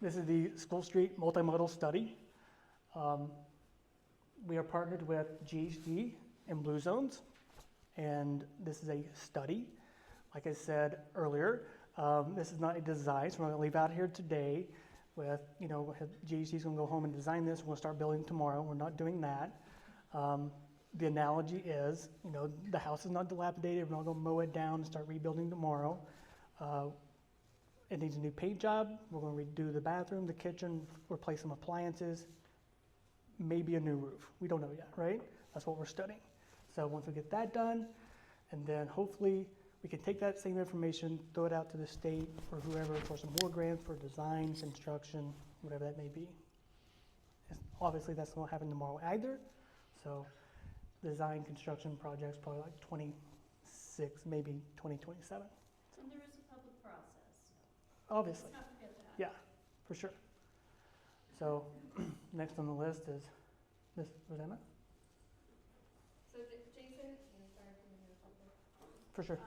This is the School Street Multimodal Study. We are partnered with GHD and Blue Zones, and this is a study. Like I said earlier, this is not a design, so we're going to leave out here today with, GHD is going to go home and design this. We're going to start building tomorrow. We're not doing that. The analogy is, the house is not dilapidated. We're not going to mow it down and start rebuilding tomorrow. It needs a new paint job. We're going to redo the bathroom, the kitchen, replace some appliances, maybe a new roof. We don't know yet, right? That's what we're studying. So once we get that done, and then hopefully we can take that same information, throw it out to the state or whoever for some more grants for designs, construction, whatever that may be. Obviously, that's not happening tomorrow either. So design construction projects probably like 26, maybe 2027. And there is a public process. Obviously. Let's not forget that. Yeah, for sure. So next on the list is Miss Rosanna. So Jason, sorry for the For sure.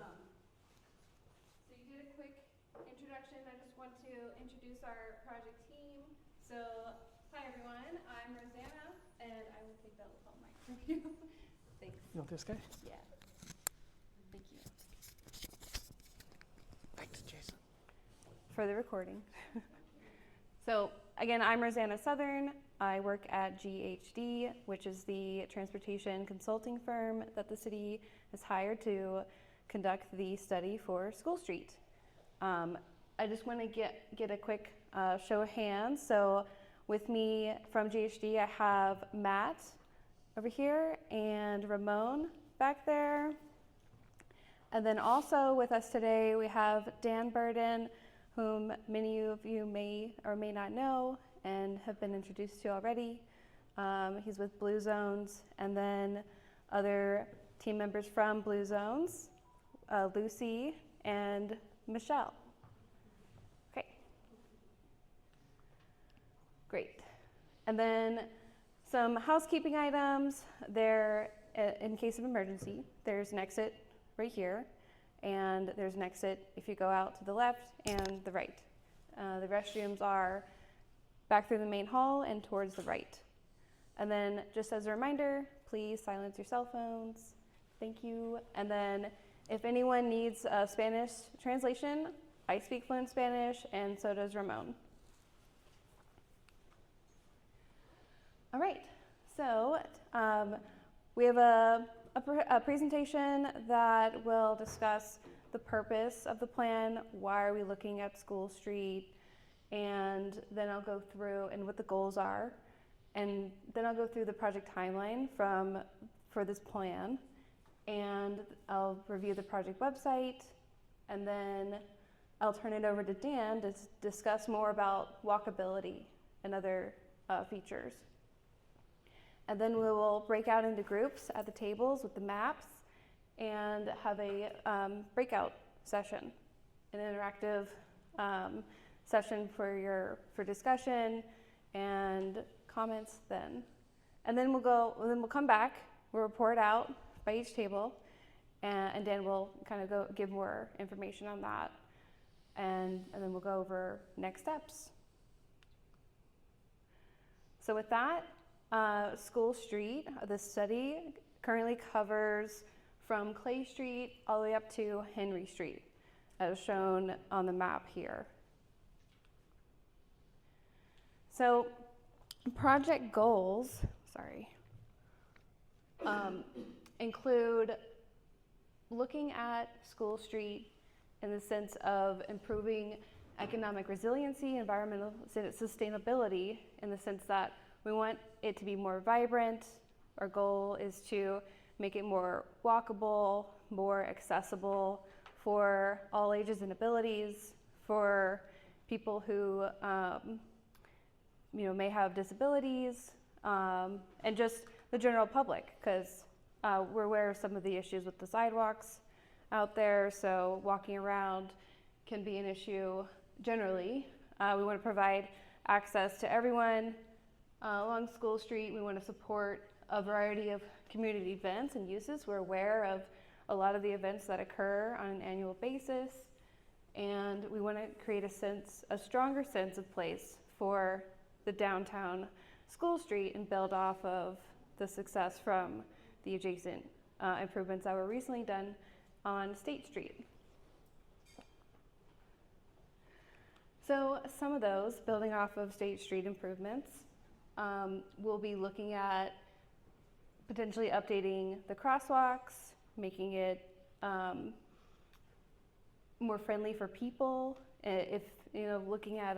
So you did a quick introduction. I just want to introduce our project team. So hi everyone, I'm Rosanna, and I will take that lapel mic from you. Thanks. You want this guy? Yeah. Thank you. Thanks, Jason. For the recording. So again, I'm Rosanna Southern. I work at GHD, which is the transportation consulting firm that the city has hired to conduct the study for School Street. I just want to get a quick show of hands. So with me from GHD, I have Matt over here and Ramon back there. And then also with us today, we have Dan Burden, whom many of you may or may not know and have been introduced to already. He's with Blue Zones, and then other team members from Blue Zones, Lucy and Michelle. Okay. Great. And then some housekeeping items. There, in case of emergency, there's an exit right here. And there's an exit if you go out to the left and the right. The restrooms are back through the main hall and towards the right. And then just as a reminder, please silence your cell phones. Thank you. And then if anyone needs a Spanish translation, I speak fluent Spanish and so does Ramon. All right, so we have a presentation that will discuss the purpose of the plan, why are we looking at School Street, and then I'll go through and what the goals are, and then I'll go through the project timeline for this plan, and I'll review the project website, and then I'll turn it over to Dan to discuss more about walkability and other features. And then we will break out into groups at the tables with the maps and have a breakout session, an interactive session for discussion and comments then. And then we'll come back, we'll report out by each table, and Dan will kind of go give more information on that. And then we'll go over next steps. So with that, School Street, the study currently covers from Clay Street all the way up to Henry Street, as shown on the map here. So project goals, include looking at School Street in the sense of improving economic resiliency, environmental sustainability, in the sense that we want it to be more vibrant. Our goal is to make it more walkable, more accessible for all ages and abilities, for people who may have disabilities, and just the general public, because we're aware of some of the issues with the sidewalks out there, so walking around can be an issue generally. We want to provide access to everyone along School Street. We want to support a variety of community events and uses. We're aware of a lot of the events that occur on an annual basis, and we want to create a stronger sense of place for the downtown School Street and build off of the success from the adjacent improvements that were recently done on State Street. So some of those, building off of State Street improvements, we'll be looking at potentially updating the crosswalks, making it more friendly for people. If looking at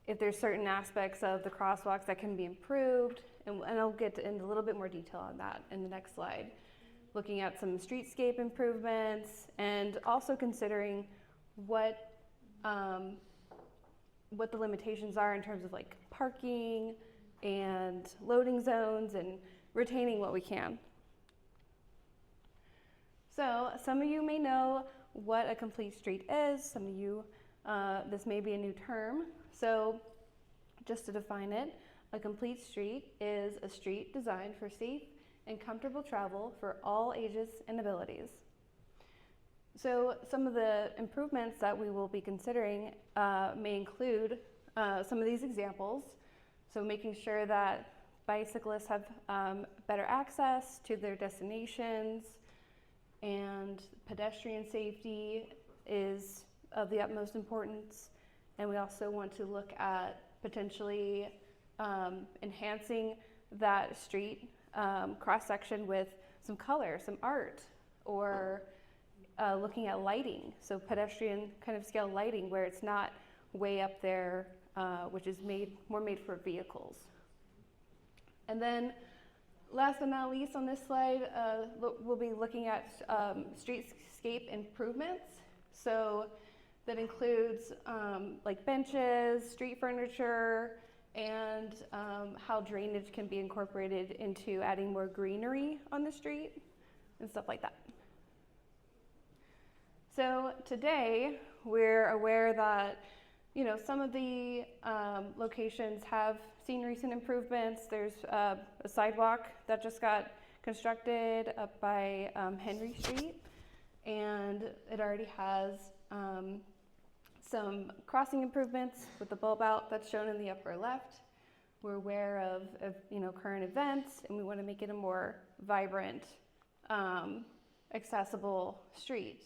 if there's certain aspects of the crosswalks that can be improved, and I'll get into a little bit more detail on that in the next slide. Looking at some streetscape improvements, and also considering what the limitations are in terms of like parking and loading zones, and retaining what we can. So some of you may know what a complete street is. Some of you, this may be a new term. So just to define it, a complete street is a street designed for safe and comfortable travel for all ages and abilities. So some of the improvements that we will be considering may include some of these examples. So making sure that bicyclists have better access to their destinations, and pedestrian safety is of the utmost importance. And we also want to look at potentially enhancing that street cross-section with some color, some art, or looking at lighting. So pedestrian kind of scale lighting where it's not way up there, which is more made for vehicles. And then last but not least on this slide, we'll be looking at streetscape improvements. So that includes like benches, street furniture, and how drainage can be incorporated into adding more greenery on the street and stuff like that. So today we're aware that some of the locations have seen recent improvements. There's a sidewalk that just got constructed up by Henry Street, and it already has some crossing improvements with the bulb out that's shown in the upper left. We're aware of current events, and we want to make it a more vibrant, accessible street.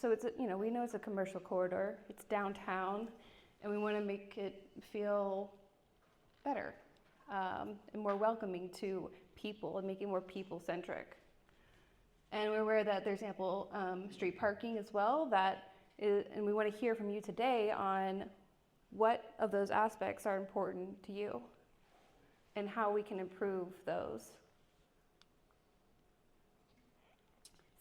So it's we know it's a commercial corridor. It's downtown, and we want to make it feel better and more welcoming to people, and make it more people-centric. And we're aware that there's ample street parking as well. And we want to hear from you today on what of those aspects are important to you and how we can improve those.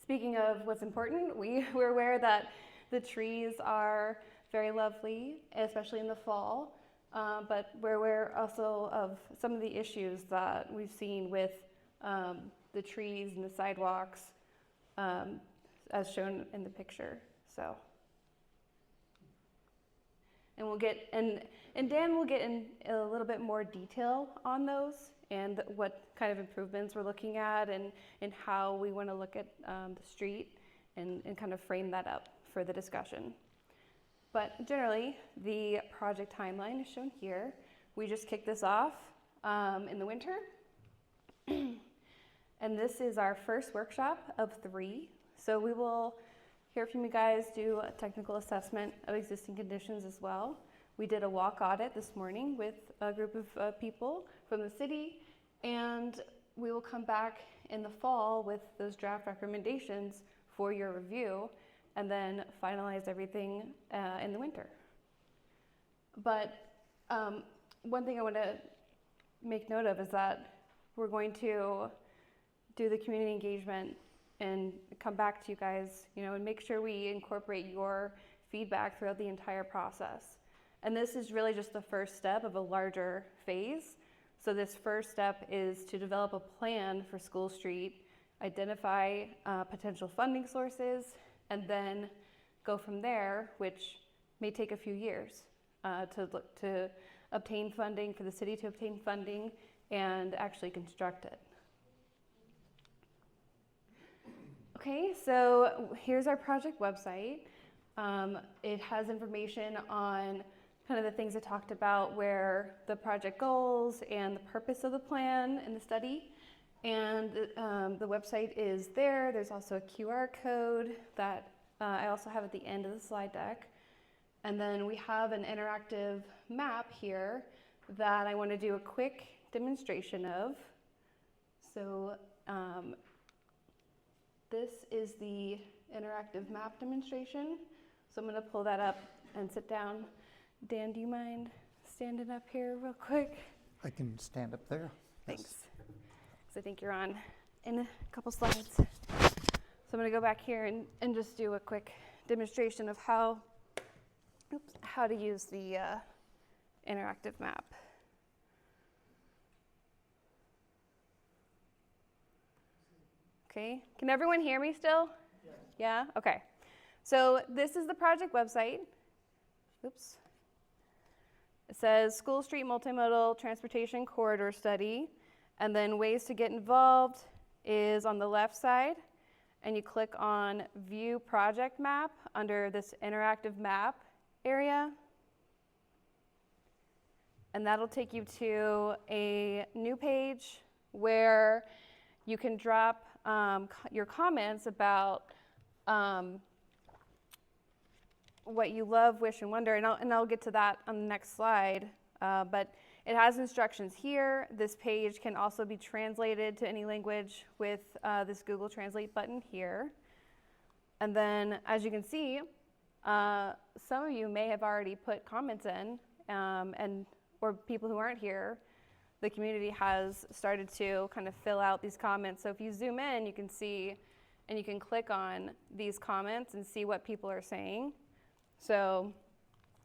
Speaking of what's important, we're aware that the trees are very lovely, especially in the fall, but we're aware also of some of the issues that we've seen with the trees and the sidewalks, as shown in the picture. So, and Dan will get in a little bit more detail on those and what kind of improvements we're looking at, and how we want to look at the street and kind of frame that up for the discussion. But generally, the project timeline is shown here. We just kicked this off in the winter. And this is our first workshop of 3. So we will hear from you guys, do a technical assessment of existing conditions as well. We did a walk audit this morning with a group of people from the city, and we will come back in the fall with those draft recommendations for your review, and then finalize everything in the winter. But one thing I want to make note of is that we're going to do the community engagement and come back to you guys, and make sure we incorporate your feedback throughout the entire process. And this is really just the first step of a larger phase. So this first step is to develop a plan for School Street, identify potential funding sources, and then go from there, which may take a few years to obtain funding, for the city to obtain funding and actually construct it. Okay, so here's our project website. It has information on kind of the things I talked about, where the project goals and the purpose of the plan and the study. And the website is there. There's also a QR code that I also have at the end of the slide deck. And then we have an interactive map here that I want to do a quick demonstration of. So this is the interactive map demonstration. So I'm going to pull that up and sit down. Dan, do you mind standing up here real quick? I can stand up there. Thanks. Yes. Because I think you're on in a couple slides. So I'm going to go back here and just do a quick demonstration of how to use the interactive map. Okay, can everyone hear me still? Yes. Yeah? Okay. So this is the project website. Oops. It says School Street Multimodal Transportation Corridor Study, and then ways to get involved is on the left side, and you click on View Project Map under this interactive map area, and that'll take you to a new page where you can drop your comments about what you love, wish, and wonder, and I'll get to that on the next slide. But it has instructions here. This page can also be translated to any language with this Google Translate button here. And then, as you can see, some of you may have already put comments in, or people who aren't here. The community has started to kind of fill out these comments. So if you zoom in, you can see, and you can click on these comments and see what people are saying. So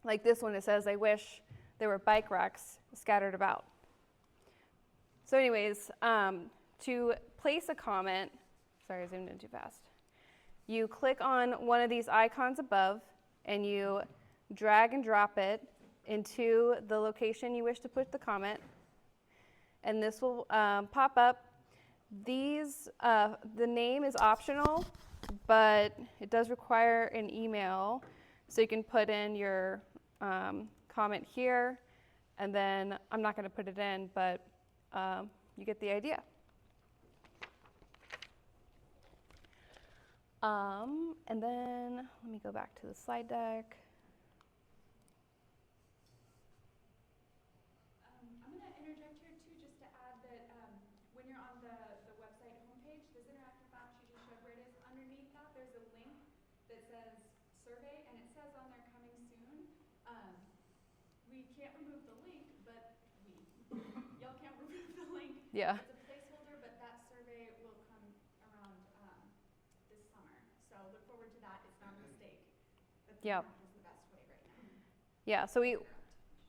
like this one, it says, I wish there were bike racks scattered about. So anyways, to place a comment, sorry, I zoomed in too fast. You click on one of these icons above and you drag and drop it into the location you wish to put the comment. And this will pop up. These, the name is optional, but it does require an email. So you can put in your comment here, and then I'm not going to put it in, but you get the idea. And then let me go back to the slide deck. I'm going to interject here too, just to add that when you're on the website homepage, this interactive map you just showed where it is, underneath that there's a link that says survey, and it says on there coming soon. We can't remove the link, but y'all can't remove the link. Yeah. It's a placeholder, but that survey will come around this summer. So look forward to that. It's not a mistake. But the Yep. map is the best way right now. Yeah, so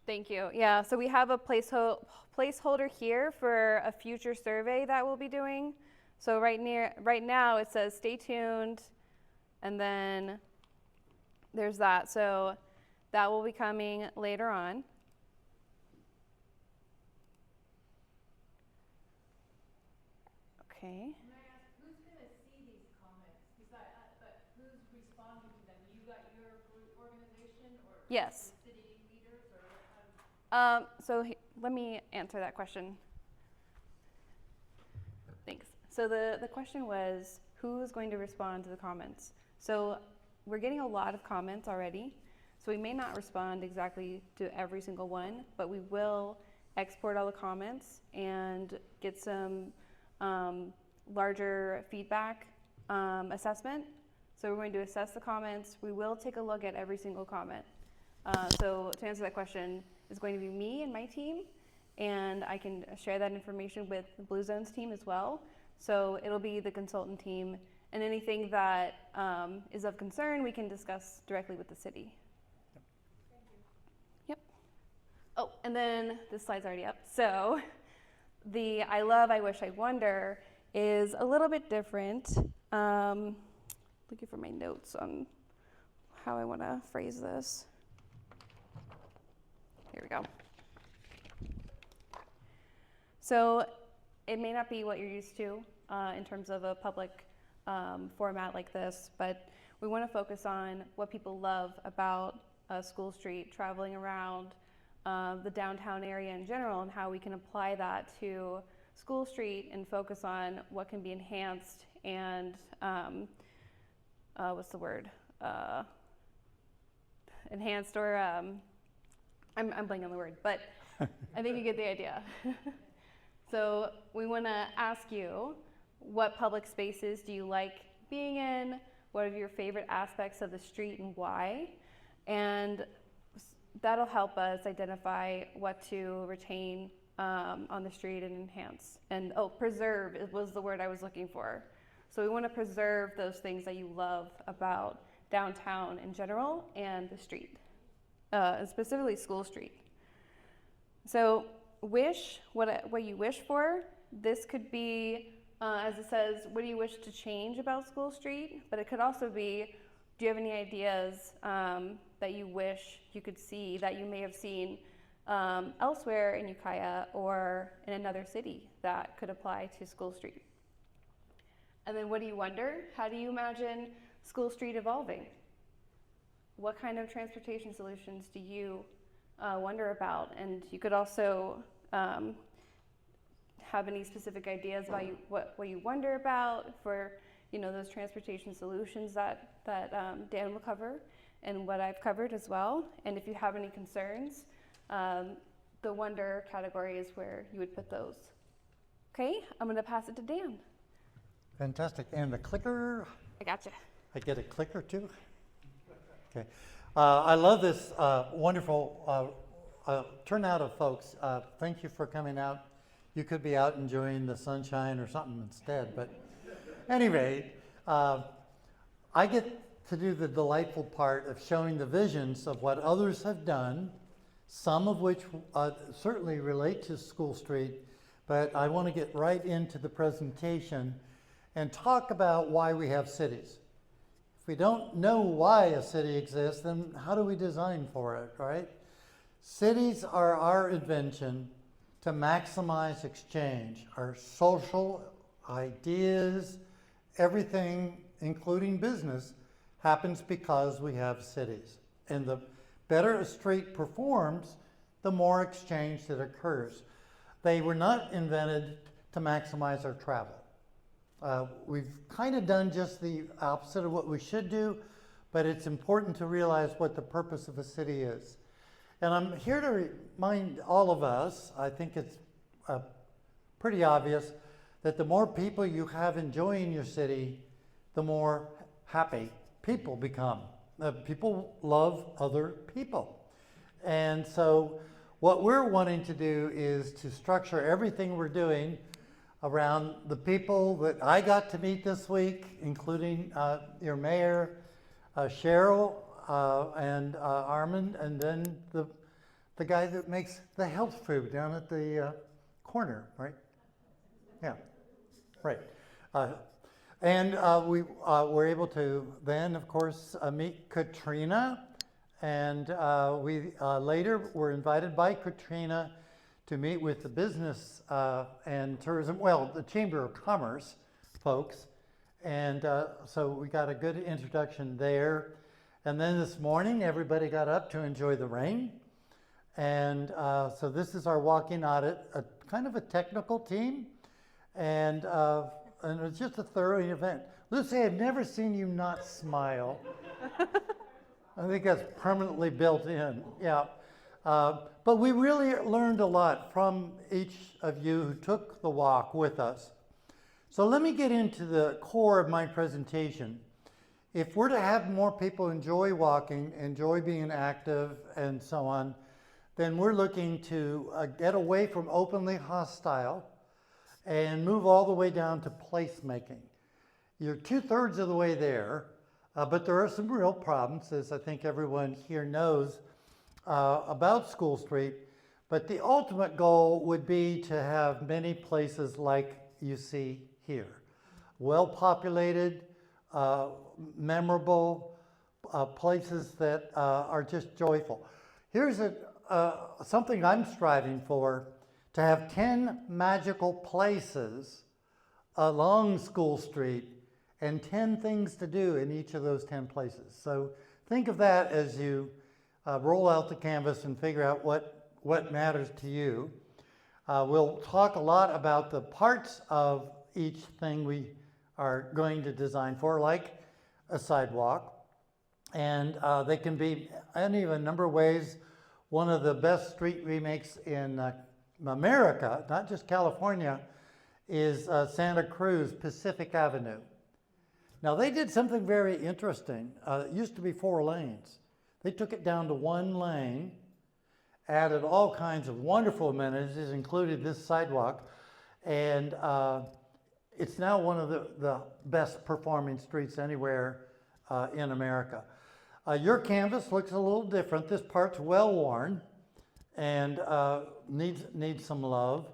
thank you. Yeah, so we have a placeholder here for a future survey that we'll be doing. So right now it says stay tuned, and then there's that. So that will be coming later on. Okay. Can I ask, who's going to see these comments? But who's responding to them? You got your group organization, or Yes. the city leaders, or how does Let me answer that question. Thanks. So the question was, who's going to respond to the comments? So we're getting a lot of comments already, so we may not respond exactly to every single one, but we will export all the comments and get some larger feedback assessment. So we're going to assess the comments. We will take a look at every single comment. So to answer that question, it's going to be me and my team, and I can share that information with the Blue Zones team as well. So it'll be the consultant team, and anything that is of concern, we can discuss directly with the city. Yep. Oh, and then this slide's already up. So the I love, I wish, I wonder is a little bit different. Looking for my notes on how I want to phrase this. Here we go. So it may not be what you're used to in terms of a public format like this, but we want to focus on what people love about School Street, traveling around the downtown area in general, and how we can apply that to School Street and focus on what can be enhanced and what's the word? Enhanced or I'm blanking on the word, but I think you get the idea. So we want to ask you, what public spaces do you like being in? What are your favorite aspects of the street and why? And that'll help us identify what to retain on the street and enhance. And preserve was the word I was looking for. So we want to preserve those things that you love about downtown in general and the street, and specifically School Street. So wish, what you wish for. This could be, as it says, what do you wish to change about School Street? But it could also be, do you have any ideas that you wish you could see, that you may have seen elsewhere in Ukiah or in another city that could apply to School Street? And then what do you wonder? How do you imagine School Street evolving? What kind of transportation solutions do you wonder about? And you could also have any specific ideas about what you wonder about for those transportation solutions that Dan will cover and what I've covered as well. And if you have any concerns, the wonder category is where you would put those. Okay, I'm going to pass it to Dan. Fantastic. And the clicker, I gotcha. I get a clicker too? Okay. I love this wonderful turnout of folks. Thank you for coming out. You could be out enjoying the sunshine or something instead. But anyway, I get to do the delightful part of showing the visions of what others have done, some of which certainly relate to School Street, but I want to get right into the presentation and talk about why we have cities. If we don't know why a city exists, then how do we design for it, right? Cities are our invention to maximize exchange. Our social ideas, everything, including business, happens because we have cities. And the better a street performs, the more exchange that occurs. They were not invented to maximize our travel. We've kind of done just the opposite of what we should do, but it's important to realize what the purpose of a city is. And I'm here to remind all of us, I think it's pretty obvious, that the more people you have enjoying your city, the more happy people become. People love other people. And so what we're wanting to do is to structure everything we're doing around the people that I got to meet this week, including your mayor, Cheryl, and Armand, and then the guy that makes the health food down at the corner, right? Yeah, right. And we were able to then, of course, meet Katrina, and we later were invited by Katrina to meet with the business and tourism, well, the Chamber of Commerce folks. And so we got a good introduction there. And then this morning, everybody got up to enjoy the rain. And so this is our walking audit, a kind of a technical team. And it was just a thorough event. Lucy, I've never seen you not smile. I think that's permanently built in, yeah. But we really learned a lot from each of you who took the walk with us. So let me get into the core of my presentation. If we're to have more people enjoy walking, enjoy being active, and so on, then we're looking to get away from openly hostile and move all the way down to placemaking. You're 2/3 of the way there, but there are some real problems, as I think everyone here knows, about School Street. But the ultimate goal would be to have many places like you see here. Well-populated, memorable places that are just joyful. Here's something I'm striving for, to have 10 magical places along School Street and 10 things to do in each of those 10 places. So think of that as you roll out the canvas and figure out what matters to you. We'll talk a lot about the parts of each thing we are going to design for, like a sidewalk. And they can be any of a number of ways. One of the best street remakes in America, not just California, is Santa Cruz Pacific Avenue. Now they did something very interesting. It used to be 4 lanes. They took it down to 1 lane, added all kinds of wonderful amenities, including this sidewalk, and it's now one of the best performing streets anywhere in America. Your canvas looks a little different. This part's well worn and needs some love.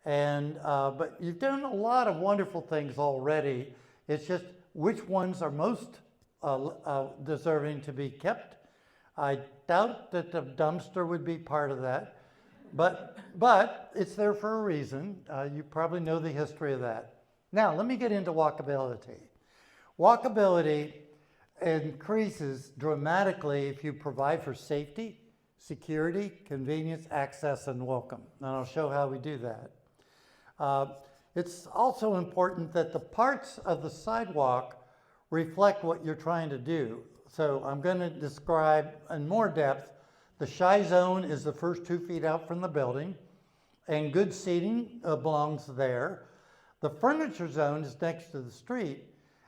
And but you've done a lot of wonderful things already. It's just which ones are most deserving to be kept. I doubt that the dumpster would be part of that, but it's there for a reason. You probably know the history of that. Now, let me get into walkability. Walkability increases dramatically if you provide for safety, security, convenience, access, and welcome. And I'll show how we do that. It's also important that the parts of the sidewalk reflect what you're trying to do. So I'm going to describe in more depth. The shy zone is the first 2 feet out from the building, and good seating belongs there. The furniture zone is next to the street,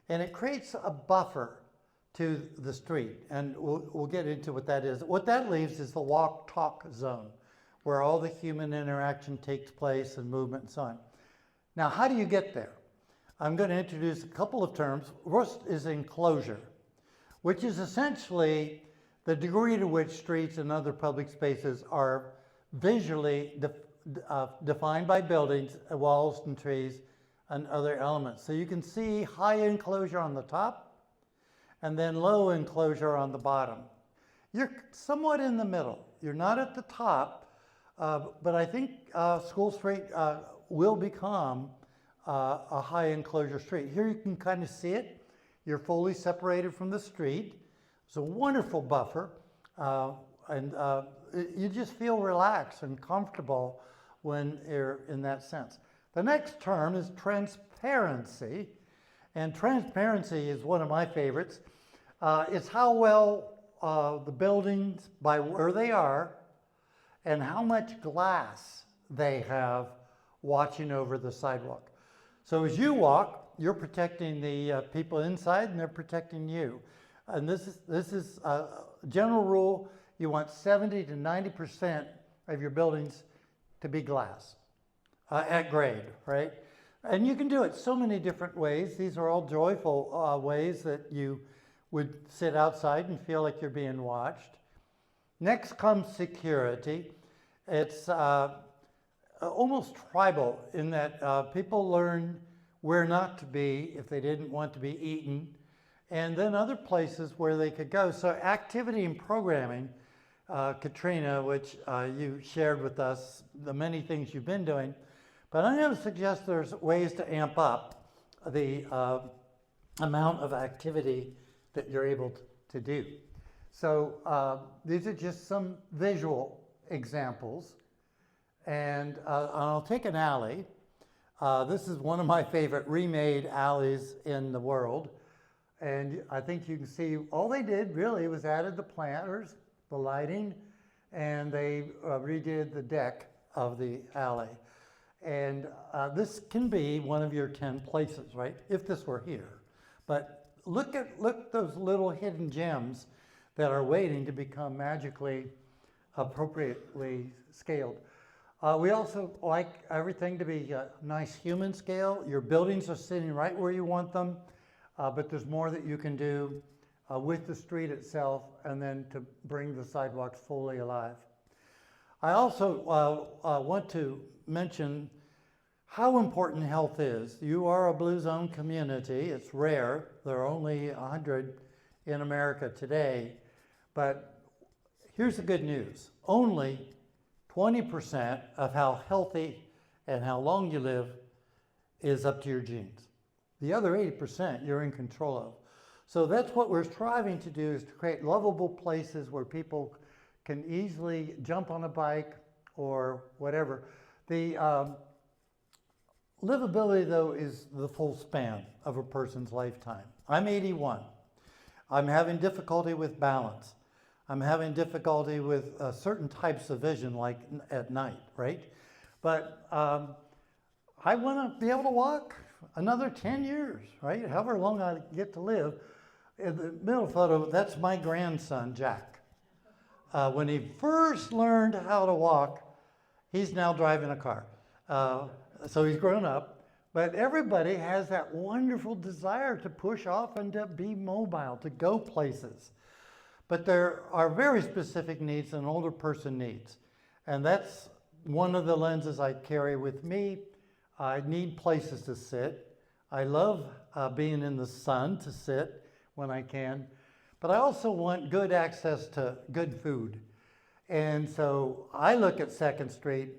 and it creates a buffer to the street, and we'll get into what that is. What that leaves is the walk-talk zone, where all the human interaction takes place and movement and so on. Now, how do you get there? I'm going to introduce a couple of terms. First is enclosure, which is essentially the degree to which streets and other public spaces are visually defined by buildings, walls and trees, and other elements. So you can see high enclosure on the top and then low enclosure on the bottom. You're somewhat in the middle. You're not at the top, but I think School Street will become a high enclosure street. Here you can kind of see it. You're fully separated from the street. It's a wonderful buffer, and you just feel relaxed and comfortable when you're in that sense. The next term is transparency, and transparency is one of my favorites. It's how well the buildings, by where they are, and how much glass they have watching over the sidewalk. So as you walk, you're protecting the people inside, and they're protecting you. And this is a general rule. You want 70 to 90% of your buildings to be glass at grade, right? And you can do it so many different ways. These are all joyful ways that you would sit outside and feel like you're being watched. Next comes security. It's almost tribal in that people learn where not to be if they didn't want to be eaten, and then other places where they could go. So activity and programming, Katrina, which you shared with us, the many things you've been doing, but I'm going to suggest there's ways to amp up the amount of activity that you're able to do. So these are just some visual examples. And I'll take an alley. This is one of my favorite remade alleys in the world. And I think you can see all they did really was added the planters, the lighting, and they redid the deck of the alley. And this can be one of your 10 places, right? If this were here. But look those little hidden gems that are waiting to become magically appropriately scaled. We also like everything to be a nice human scale. Your buildings are sitting right where you want them, but there's more that you can do with the street itself and then to bring the sidewalks fully alive. I also want to mention how important health is. You are a Blue Zone community. It's rare. There are only 100 in America today. But here's the good news. Only 20% of how healthy and how long you live is up to your genes. The other 80% you're in control of. So that's what we're striving to do, is to create lovable places where people can easily jump on a bike or whatever. The livability, though, is the full span of a person's lifetime. I'm 81. I'm having difficulty with balance. I'm having difficulty with certain types of vision, like at night, right? But I want to be able to walk another 10 years, right? However long I get to live. In the middle photo, that's my grandson, Jack. When he first learned how to walk, he's now driving a car. So he's grown up. But everybody has that wonderful desire to push off and to be mobile, to go places. But there are very specific needs an older person needs. And that's one of the lenses I carry with me. I need places to sit. I love being in the sun to sit when I can. But I also want good access to good food. And so I look at 2nd Street.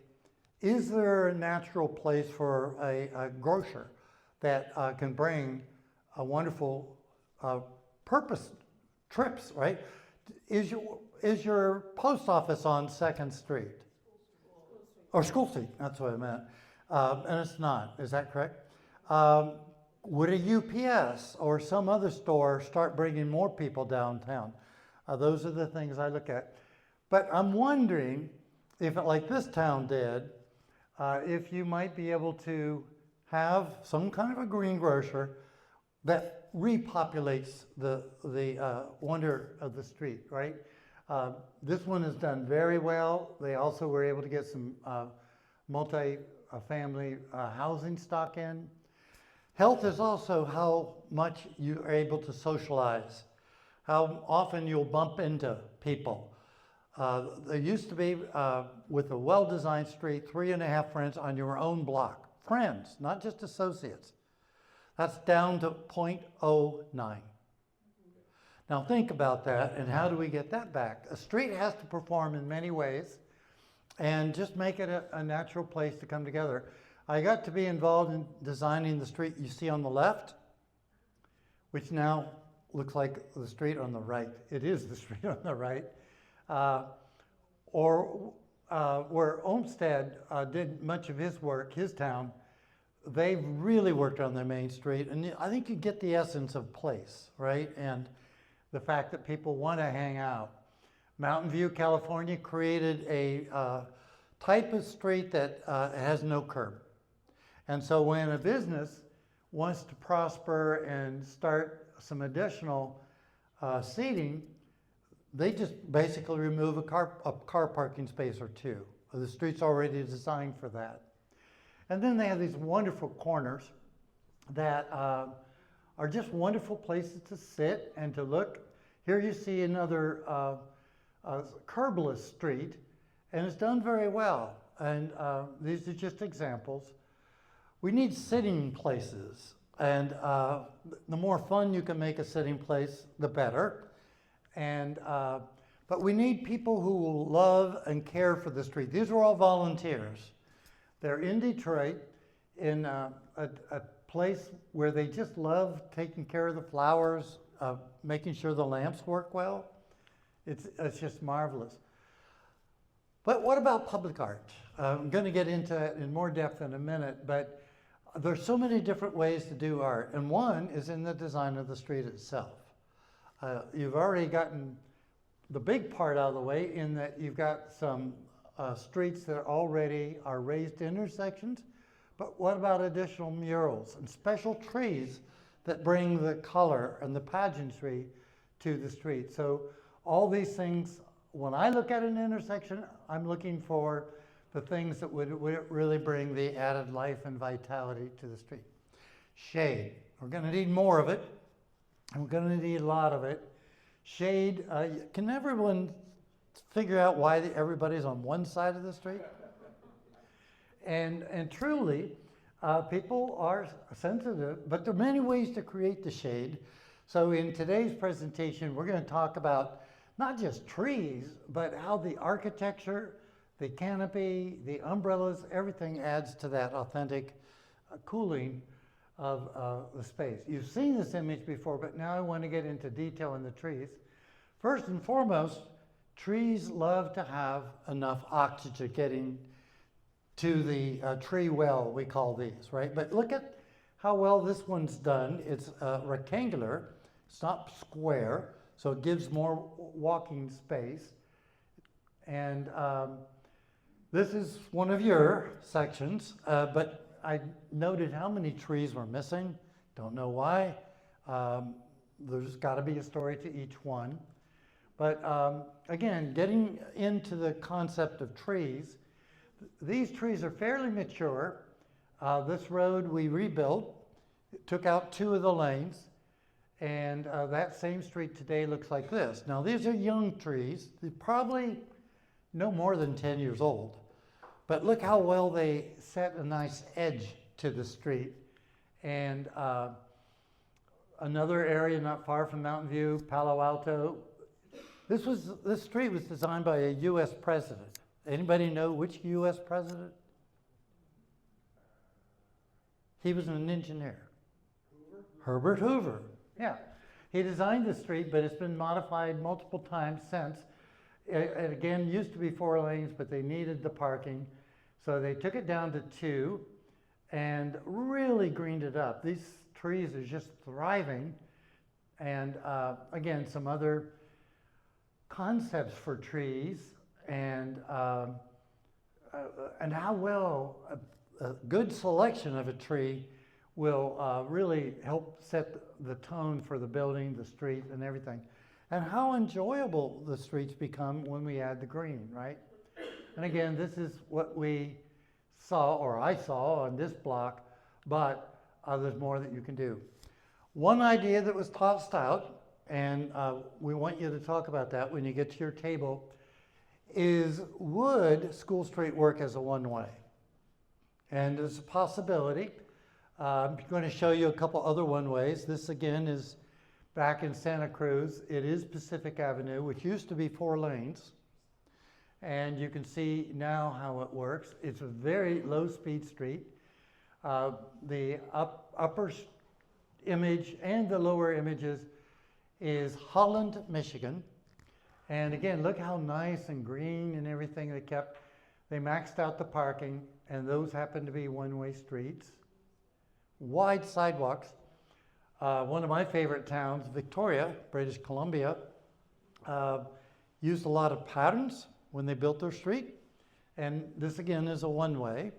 Is there a natural place for a grocer that can bring a wonderful purpose trips, right? Is your post office on 2nd Street? Or School Street, that's what I meant. And it's not, is that correct? Would a UPS or some other store start bringing more people downtown? Those are the things I look at. But I'm wondering if, like this town did, if you might be able to have some kind of a greengrocer that repopulates the wonder of the street, right? This one has done very well. They also were able to get some multi-family housing stock in. Health is also how much you are able to socialize, how often you'll bump into people. There used to be, with a well-designed street, 3.5 friends on your own block. Friends, not just associates. That's down to 0.09. Now think about that, and how do we get that back? A street has to perform in many ways, and just make it a natural place to come together. I got to be involved in designing the street you see on the left, which now looks like the street on the right. It is the street on the right. Where Olmsted did much of his work, his town, they really worked on their main street. And I think you get the essence of place, right? And the fact that people want to hang out. Mountain View, California created a type of street that has no curb. And so when a business wants to prosper and start some additional seating, they just basically remove a car parking space or two. The street's already designed for that. And then they have these wonderful corners that are just wonderful places to sit and to look. Here you see another curbless street, and it's done very well. And these are just examples. We need sitting places, and the more fun you can make a sitting place, the better. And but we need people who will love and care for the street. These are all volunteers. They're in Detroit, in a place where they just love taking care of the flowers, making sure the lamps work well. It's just marvelous. But what about public art? I'm going to get into it in more depth in a minute, but there's so many different ways to do art, and one is in the design of the street itself. You've already gotten the big part out of the way in that you've got some streets that already are raised intersections, but what about additional murals and special trees that bring the color and the pageantry to the street? So all these things, when I look at an intersection, I'm looking for the things that would really bring the added life and vitality to the street. Shade, we're going to need more of it. We're going to need a lot of it. Shade, can everyone figure out why everybody's on one side of the street? And truly, people are sensitive, but there are many ways to create the shade. So in today's presentation, we're going to talk about not just trees, but how the architecture, the canopy, the umbrellas, everything adds to that authentic cooling of the space. You've seen this image before, but now I want to get into detail in the trees. First and foremost, trees love to have enough oxygen getting to the tree well, we call these, right? But look at how well this one's done. It's rectangular, it's not square, so it gives more walking space. And this is one of your sections, but I noted how many trees were missing. Don't know why. There's got to be a story to each one. But again, getting into the concept of trees, these trees are fairly mature. This road we rebuilt, took out 2 of the lanes, and that same street today looks like this. Now these are young trees. They're probably no more than 10 years old. But look how well they set a nice edge to the street. And another area not far from Mountain View, Palo Alto. This street was designed by a U.S. president. Anybody know which U.S. president? He was an engineer. Hoover? Herbert Hoover. Yeah. He designed the street, but it's been modified multiple times since. It again used to be 4 lanes, but they needed the parking. So they took it down to 2 and really greened it up. These trees are just thriving. And again, some other concepts for trees and how well a good selection of a tree will really help set the tone for the building, the street, and everything. And how enjoyable the streets become when we add the green, right? And again, this is what we saw, or I saw on this block, but there's more that you can do. One idea that was tossed out, and we want you to talk about that when you get to your table, is would School Street work as a one-way? And there's a possibility. I'm going to show you a couple other one-ways. This again is back in Santa Cruz. It is Pacific Avenue, which used to be 4 lanes. And you can see now how it works. It's a very low-speed street. The upper image and the lower images is Holland, Michigan. And again, look how nice and green and everything they kept. They maxed out the parking, and those happen to be one-way streets. Wide sidewalks. One of my favorite towns, Victoria, British Columbia, used a lot of patterns when they built their street. And this again is a one-way.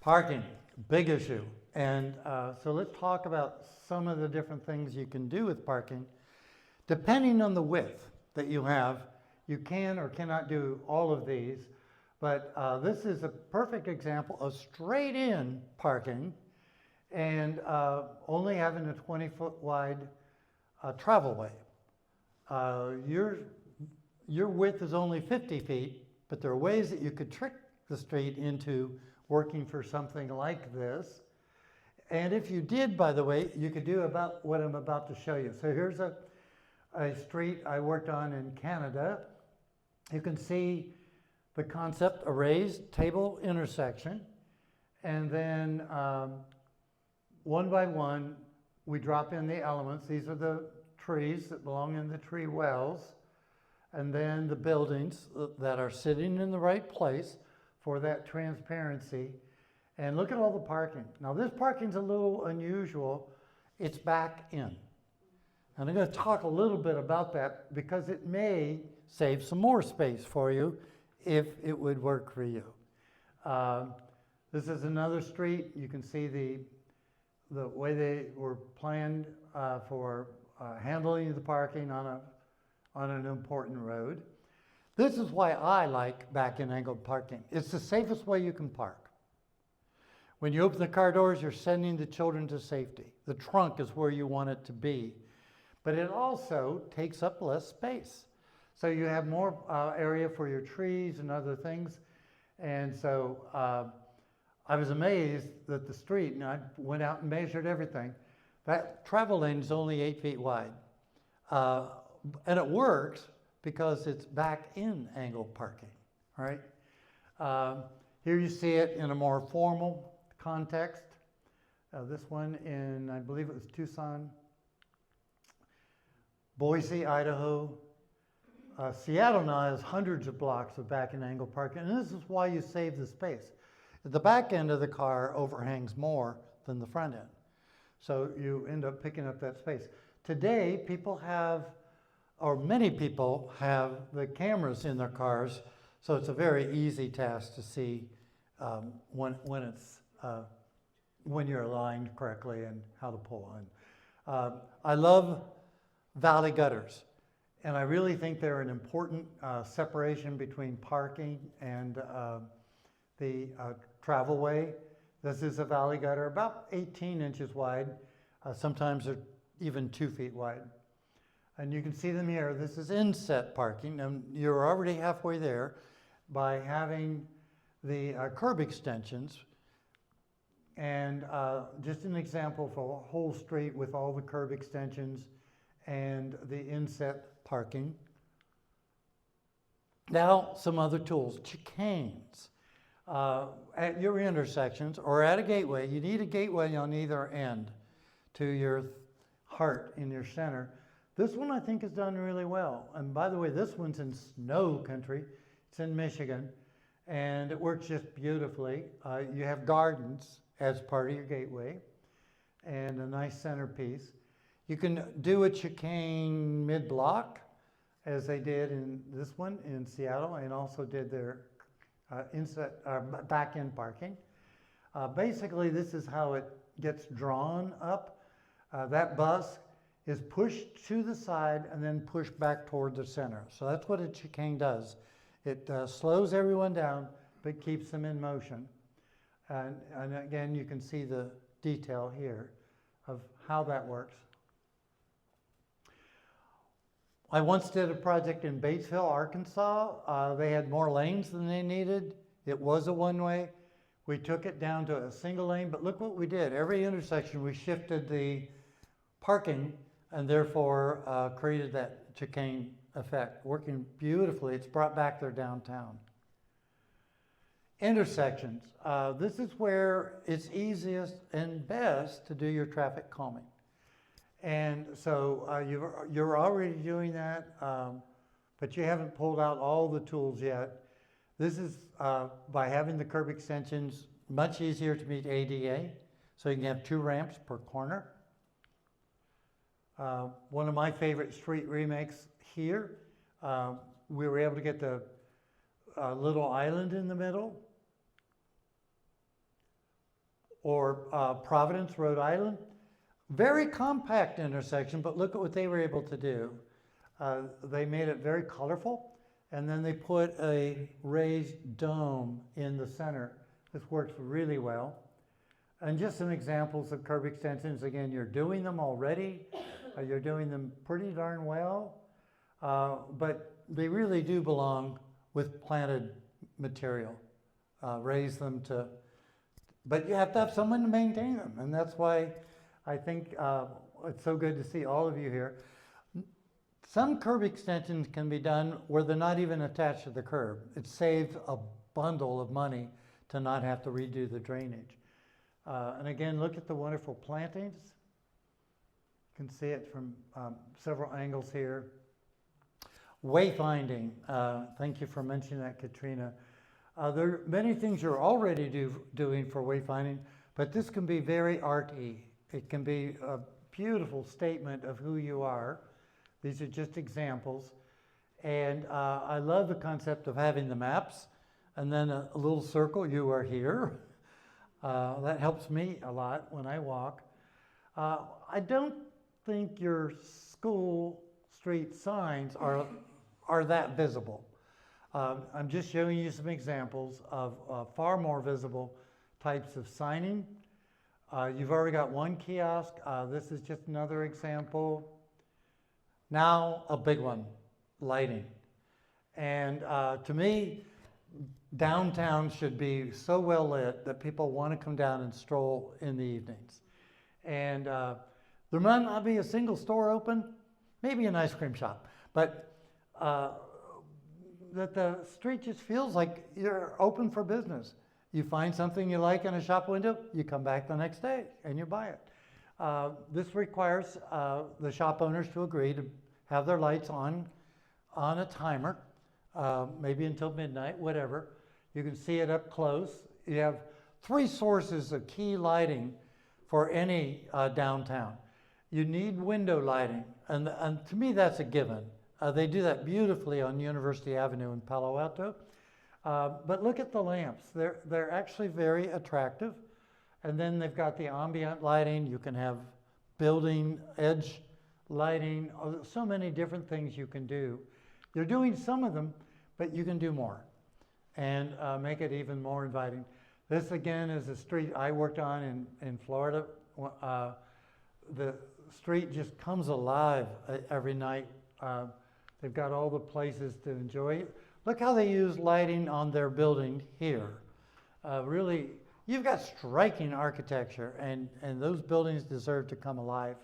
Parking, big issue. And so let's talk about some of the different things you can do with parking. Depending on the width that you have, you can or cannot do all of these. But this is a perfect example of straight-in parking and only having a 20-foot wide travel way. Your width is only 50 feet, but there are ways that you could trick the street into working for something like this. And if you did, by the way, you could do about what I'm about to show you. So here's a street I worked on in Canada. You can see the concept, a raised table intersection. And then one by one, we drop in the elements. These are the trees that belong in the tree wells. And then the buildings that are sitting in the right place for that transparency. And look at all the parking. Now this parking's a little unusual. It's back in. And I'm going to talk a little bit about that because it may save some more space for you if it would work for you. This is another street. You can see the way they were planned for handling the parking on an important road. This is why I like back-in angled parking. It's the safest way you can park. When you open the car doors, you're sending the children to safety. The trunk is where you want it to be. But it also takes up less space. So you have more area for your trees and other things. And so I was amazed that the street, and I went out and measured everything, that travel lane is only 8 feet wide. And it works because it's back-in angle parking, right? Here you see it in a more formal context. This one in, I believe it was Tucson. Boise, Idaho. Seattle now has hundreds of blocks of back and angle parking, and this is why you save the space. The back end of the car overhangs more than the front end, so you end up picking up that space. Today, people have, or many people have, the cameras in their cars, so it's a very easy task to see when you're aligned correctly and how to pull in. I love valley gutters. And I really think they're an important separation between parking and the travelway. This is a valley gutter, about 18 inches wide. Sometimes they're even 2 feet wide. And you can see them here. This is inset parking, and you're already halfway there by having the curb extensions. And just an example for a whole street with all the curb extensions and the inset parking. Now, some other tools. Chicanes. At your intersections or at a gateway, you need a gateway on either end to your heart in your center. This one I think is done really well. And by the way, this one's in snow country. It's in Michigan, and it works just beautifully. You have gardens as part of your gateway and a nice centerpiece. You can do a chicane mid-block, as they did in this one in Seattle, and also did their back-end parking. Basically, this is how it gets drawn up. That bus is pushed to the side and then pushed back toward the center. So that's what a chicane does. It slows everyone down, but keeps them in motion. And again, you can see the detail here of how that works. I once did a project in Batesville, Arkansas. They had more lanes than they needed. It was a one-way. We took it down to a single lane, but look what we did. Every intersection, we shifted the parking and therefore created that chicane effect, working beautifully. It's brought back their downtown. Intersections. This is where it's easiest and best to do your traffic calming. And so you're already doing that, but you haven't pulled out all the tools yet. This is, by having the curb extensions, much easier to meet ADA, so you can have 2 ramps per corner. One of my favorite street remakes here, we were able to get the little island in the middle, or Providence, Rhode Island. Very compact intersection, but look at what they were able to do. They made it very colorful, and then they put a raised dome in the center. This works really well. And just some examples of curb extensions. Again, you're doing them already. You're doing them pretty darn well, but they really do belong with planted material. Raise them to, but you have to have someone to maintain them, and that's why I think it's so good to see all of you here. Some curb extensions can be done where they're not even attached to the curb. It saves a bundle of money to not have to redo the drainage. And again, look at the wonderful plantings. You can see it from several angles here. Wayfinding. Thank you for mentioning that, Katrina. There are many things you're already doing for wayfinding, but this can be very arty. It can be a beautiful statement of who you are. These are just examples. And I love the concept of having the maps and then a little circle, you are here. That helps me a lot when I walk. I don't think your school street signs are that visible. I'm just showing you some examples of far more visible types of signing. You've already got one kiosk. This is just another example. Now a big one, lighting. And to me, downtown should be so well lit that people want to come down and stroll in the evenings. And there might not be a single store open, maybe an ice cream shop, but that the street just feels like you're open for business. You find something you like in a shop window, you come back the next day and you buy it. This requires the shop owners to agree to have their lights on a timer, maybe until midnight, whatever. You can see it up close. You have 3 sources of key lighting for any downtown. You need window lighting, and to me that's a given. They do that beautifully on University Avenue in Palo Alto. But look at the lamps. They're actually very attractive. And then they've got the ambient lighting. You can have building edge lighting, so many different things you can do. You're doing some of them, but you can do more and make it even more inviting. This again is a street I worked on in Florida. The street just comes alive every night. They've got all the places to enjoy it. Look how they use lighting on their building here. Really, you've got striking architecture, and those buildings deserve to come alive.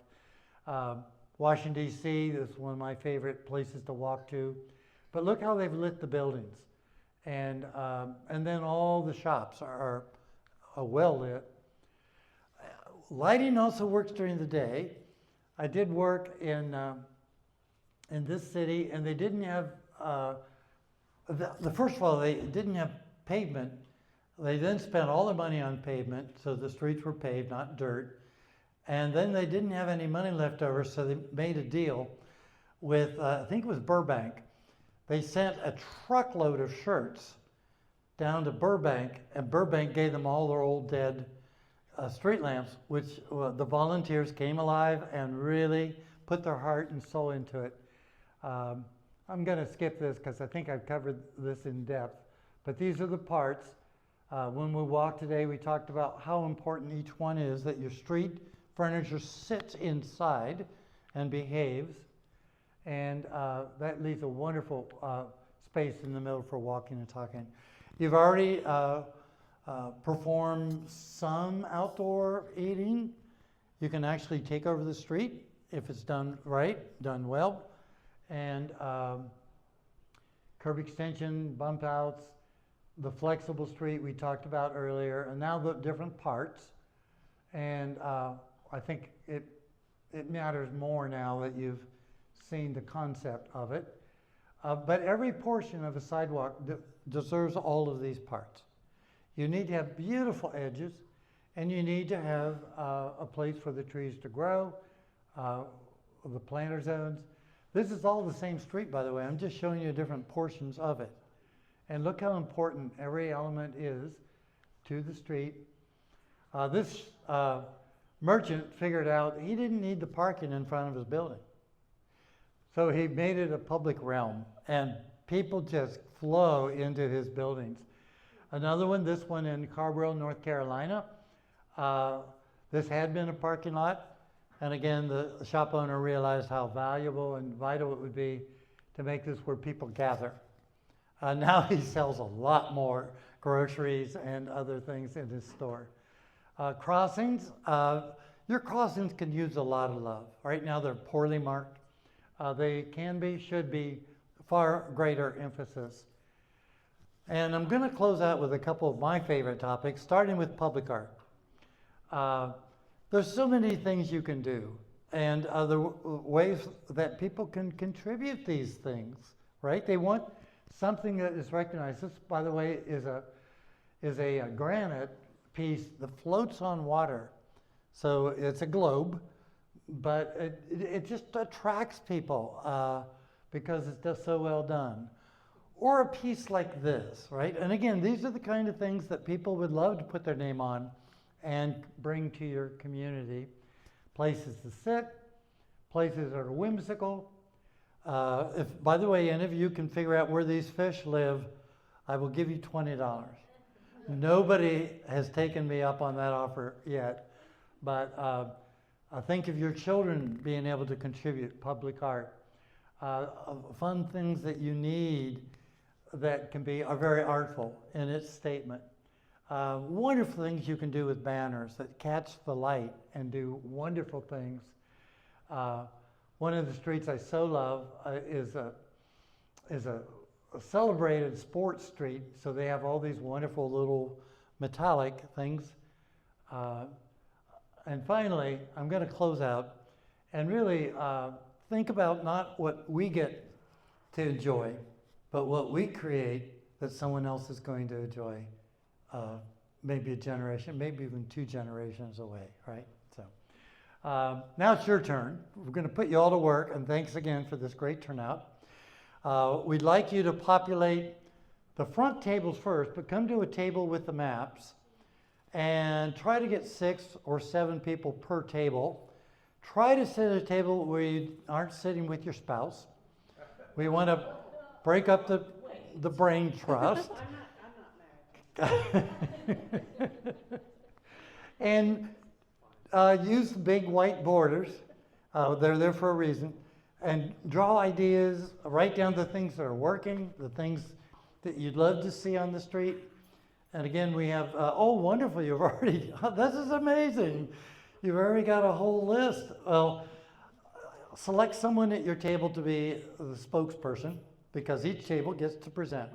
Washington, D.C. is one of my favorite places to walk to. But look how they've lit the buildings. And then all the shops are well lit. Lighting also works during the day. I did work in this city, and they didn't have, first of all, they didn't have pavement. They then spent all the money on pavement, so the streets were paved, not dirt. And then they didn't have any money left over, so they made a deal with, I think it was Burbank. They sent a truckload of shirts down to Burbank, and Burbank gave them all their old dead street lamps, which the volunteers came alive and really put their heart and soul into it. I'm going to skip this because I think I've covered this in depth, but these are the parts. When we walked today, we talked about how important each one is, that your street furniture sits inside and behaves, and that leaves a wonderful space in the middle for walking and talking. You've already performed some outdoor eating. You can actually take over the street if it's done right, done well, and curb extension, bump outs, the flexible street we talked about earlier, and now the different parts. And I think it matters more now that you've seen the concept of it. But every portion of a sidewalk deserves all of these parts. You need to have beautiful edges, and you need to have a place for the trees to grow, the planter zones. This is all the same street, by the way. I'm just showing you different portions of it. And look how important every element is to the street. This merchant figured out he didn't need the parking in front of his building. So he made it a public realm, and people just flow into his buildings. Another one, this one in Carborough, North Carolina. This had been a parking lot, and again, the shop owner realized how valuable and vital it would be to make this where people gather. Now he sells a lot more groceries and other things in his store. Crossings, your crossings can use a lot of love. Right now they're poorly marked. They can be, should be, far greater emphasis. And I'm going to close out with a couple of my favorite topics, starting with public art. There's so many things you can do, and other ways that people can contribute these things, right? They want something that is recognized. This, by the way, is a granite piece that floats on water. So it's a globe, but it just attracts people because it's just so well done. Or a piece like this, right? And again, these are the kind of things that people would love to put their name on and bring to your community. Places to sit, places that are whimsical. If, by the way, any of you can figure out where these fish live, I will give you $20. Nobody has taken me up on that offer yet, but I think of your children being able to contribute public art. Fun things that you need that are very artful in its statement. Wonderful things you can do with banners that catch the light and do wonderful things. One of the streets I so love is a celebrated sports street, so they have all these wonderful little metallic things. And finally, I'm going to close out and really think about not what we get to enjoy, but what we create that someone else is going to enjoy, maybe a generation, maybe even 2 generations away, right? So now it's your turn. We're going to put you all to work, and thanks again for this great turnout. We'd like you to populate the front tables first, but come to a table with the maps and try to get 6 or 7 people per table. Try to sit at a table where you aren't sitting with your spouse. We want to break up the brain trust. I'm not married. And use the big white borders. They're there for a reason. And draw ideas, write down the things that are working, the things that you'd love to see on the street. And again, we have, oh, wonderful, you've already, this is amazing. You've already got a whole list. Well, select someone at your table to be the spokesperson, because each table gets to present.